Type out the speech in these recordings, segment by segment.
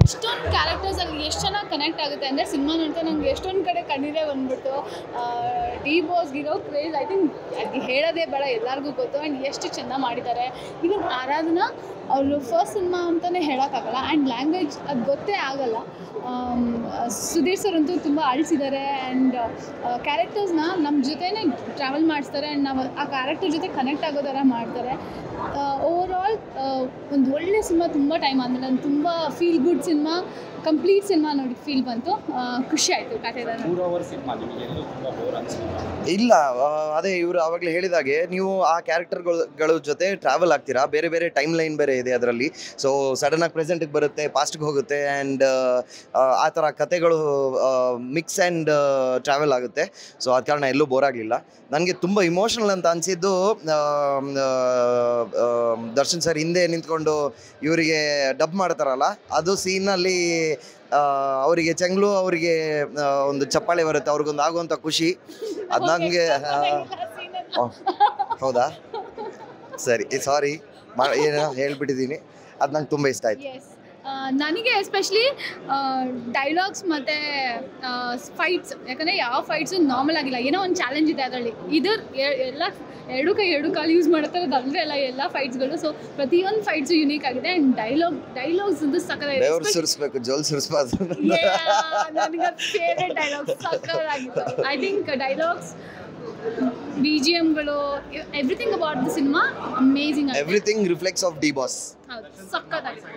ಎಷ್ಟೊಂದು ಕ್ಯಾರೆಕ್ಟರ್ಸಲ್ಲಿ ಎಷ್ಟು ಚೆನ್ನಾಗಿ ಕನೆಕ್ಟ್ ಆಗುತ್ತೆ ಅಂದರೆ ಸಿನಿಮಾ ನೋಡ್ತಾ ನಂಗೆ ಎಷ್ಟೊಂದು ಕಡೆ ಕಣ್ಣೀರೇ ಬಂದ್ಬಿಟ್ಟು ಡಿ ಬಾಸ್ಗಿರೋ ಕ್ರೇಜ್ ಐ ಥಿಂಕ್ ಅದು ಹೇಳೋದೇ ಬೇಡ ಎಲ್ಲರಿಗೂ ಗೊತ್ತು ಆ್ಯಂಡ್ ಎಷ್ಟು ಚೆಂದ ಮಾಡಿದ್ದಾರೆ. ಈವನ್ ಆರಾಧನಾ ಅವರು ಫಸ್ಟ್ ಸಿನಿಮಾ ಅಂತಲೇ ಹೇಳೋಕ್ಕಾಗಲ್ಲ ಆ್ಯಂಡ್ ಲ್ಯಾಂಗ್ವೇಜ್ ಅದು ಗೊತ್ತೇ ಆಗಲ್ಲ. ಸುಧೀರ್ ಸರ್ ಅಂತೂ ತುಂಬ ಅಳಿಸಿದ್ದಾರೆ ಆ್ಯಂಡ್ ಕ್ಯಾರೆಕ್ಟರ್ಸ್ನ ನಮ್ಮ ಜೊತೆನೇ ಟ್ರಾವೆಲ್ ಮಾಡಿಸ್ತಾರೆ ಆ್ಯಂಡ್ ನಾವು ಆ ಕ್ಯಾರೆಕ್ಟರ್ ಜೊತೆ ಕನೆಕ್ಟ್ ಆಗೋ ಥರ ಮಾಡ್ತಾರೆ. ಓವರಾಲ್ ಒಂದು ಒಳ್ಳೆ ಸಿನಿಮಾ. ತುಂಬ ಟೈಮ್ ಆದಮೇಲೆ ನಾನು ತುಂಬ feel good cinema, complete cinema ನೋಡಿ ಫೀಲ್ ಬಂತು. ಖುಷಿ ಆಯಿತು ಕಥೆದ. ಇಲ್ಲ ಅದೇ ಇವರು ಆವಾಗಲೇ ಹೇಳಿದಾಗೆ ನೀವು ಆ ಕ್ಯಾರೆಕ್ಟರ್ಗಳ ಜೊತೆ ಟ್ರಾವೆಲ್ ಆಗ್ತೀರಾ. ಬೇರೆ ಬೇರೆ ಟೈಮ್ ಲೈನ್ ಬೇರೆ ಇದೆ ಅದರಲ್ಲಿ. ಸೊ ಸಡನ್ನಾಗಿ ಪ್ರೆಸೆಂಟಿಗೆ ಬರುತ್ತೆ, ಪಾಸ್ಟ್ಗೆ ಹೋಗುತ್ತೆ ಆ್ಯಂಡ್ ಆ ಥರ ಕತೆಗಳು ಮಿಕ್ಸ್ ಆ್ಯಂಡ್ ಟ್ರಾವೆಲ್ ಆಗುತ್ತೆ. ಸೊ ಆದ ಕಾರಣ ಎಲ್ಲೂ ಬೋರ್ ಆಗಲಿಲ್ಲ. ನನಗೆ ತುಂಬ ಇಮೋಷನಲ್ ಅಂತ ಅನಿಸಿದ್ದು ದರ್ಶನ್ ಸರ್ ಹಿಂದೆ ನಿಂತ್ಕೊಂಡು ಇವರಿಗೆ ಡಬ್ ಮಾಡ್ತಾರಲ್ಲ, ಅದು ಸೀನಲ್ಲಿ ಅವರಿಗೆ ಚೆಂಗ್ಲು ಅವರಿಗೆ ಒಂದು ಚಪ್ಪಾಳೆ ಬರುತ್ತೆ, ಅವ್ರಿಗೊಂದು ಆಗುವಂಥ ಖುಷಿ ಅದು ನನಗೆ. ಹೌದಾ, ಸರಿ, ಸಾರಿ, ಏನೋ ಹೇಳ್ಬಿಟ್ಟಿದ್ದೀನಿ. ಅದು ನಂಗೆ ತುಂಬ ಇಷ್ಟ ಆಯಿತು. ನನಗೆ ಎಸ್ಪೆಷಲಿ ಡೈಲಾಗ್ಸ್ ಮತ್ತು ಫೈಟ್ಸ್, ಯಾಕಂದರೆ ಯಾವ ಫೈಟ್ಸು ನಾರ್ಮಲ್ ಆಗಿಲ್ಲ, ಏನೋ ಒಂದು ಚಾಲೆಂಜ್ ಇದೆ ಅದರಲ್ಲಿ. ಎಲ್ಲ ಎರಡು ಕೈ ಎರಡು ಕಾಲು ಯೂಸ್ ಮಾಡ್ತಾರೆ, ಅದು ಅಲ್ಲದೆ ಎಲ್ಲ ಎಲ್ಲ ಫೈಟ್ಸ್ಗಳು. ಸೊ ಪ್ರತಿಯೊಂದು ಫೈಟ್ಸು ಯುನೀಕ್ ಆಗಿದೆ ಆ್ಯಂಡ್ ಡೈಲಾಗ್ಸ್ ಒಂದು ಸಕ್ಕತ್ತಾಗಿದೆ. ಸುರಿಸ್ಬೇಕು, ಜೋಲ್ ಸುರಿಸ್ಬಾರ್ದು. ನನಗೆ ಫೇವ್ರೆಟ್ ಡೈಲಾಗ್ಸ್ ಸಕ್ಕತ್ತಾಗಿತ್ತು. ಐ ಥಿಂಕ್ ಡೈಲಾಗ್ಸ್, BGMಗಳು, everything about the cinema amazing. Everything reflects of D boss. ಹೌದು, ಸಕ್ಕತ್ತಾಗಿದೆ.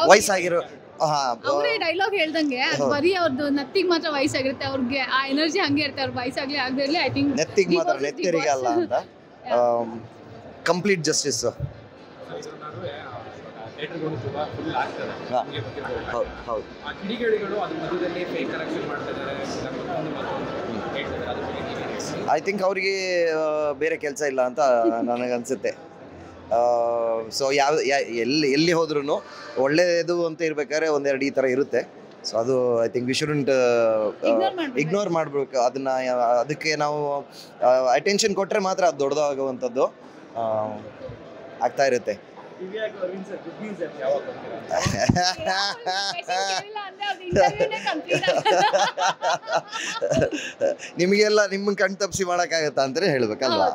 ವಯಸ್ಸಾಗಿರೋ ಅವರೇ ಡೈಲಾಗ್ ಹೇಳ್ದಂಗೆ ಅದು ಬರೀ ಅವ್ರದ್ದು ನತ್ತಿಗೆ ಮಾತ್ರ ವಯಸ್ಸಾಗಿರುತ್ತೆ, ಅವ್ರಿಗೆ ಆ ಎನರ್ಜಿ ಹಂಗೆ ಇರುತ್ತೆ. ಅವ್ರ ವಯಸ್ಸಾಗ್ಲಿ ಆಗದೆ ಇರಲಿ, ಐ ಥಿಂಕ್ ನೆತ್ತಿಗೆ ಮಾತ್ರ, ನೆತ್ತರಿಗೆ ಅಲ್ಲ ಅಂತ. Complete justice. ಐ ಥಿಂಕ್ ಅವರಿಗೆ ಬೇರೆ ಕೆಲಸ ಇಲ್ಲ ಅಂತ ನನಗನ್ಸುತ್ತೆ. ಸೊ ಎಲ್ಲಿ ಹೋದ್ರೂ ಒಳ್ಳೆಯದು ಅಂತ ಇರ್ಬೇಕಾದ್ರೆ ಒಂದೆರಡು ಈ ಥರ ಇರುತ್ತೆ. ಸೊ ಅದು I think we shouldn't ignore ಮಾಡಬೇಕು ಅದನ್ನು. ಅದಕ್ಕೆ ನಾವು ಅಟೆನ್ಷನ್ ಕೊಟ್ಟರೆ ಮಾತ್ರ ಅದು ದೊಡ್ಡದಾಗುವಂಥದ್ದು ಆಗ್ತಾ ಇರುತ್ತೆ. ನಿಮಗೆಲ್ಲ ನಿಮ್ಮನ್ನ ಕಣ್ ತಪ್ಪಿಸಿ ಮಾಡೋಕ್ಕಾಗತ್ತಾ ಅಂತಲೇ ಹೇಳ್ಬೇಕಲ್ವಾ?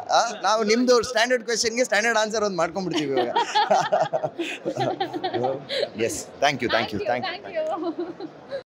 ನಾವು ನಿಮ್ಮದು ಸ್ಟ್ಯಾಂಡರ್ಡ್ ಕ್ವೆಶನ್ಗೆ ಸ್ಟ್ಯಾಂಡರ್ಡ್ ಆನ್ಸರ್ ಒಂದು ಮಾಡ್ಕೊಂಡ್ಬಿಡ್ತೀವಿ ಇವಾಗ. Yes, thank you.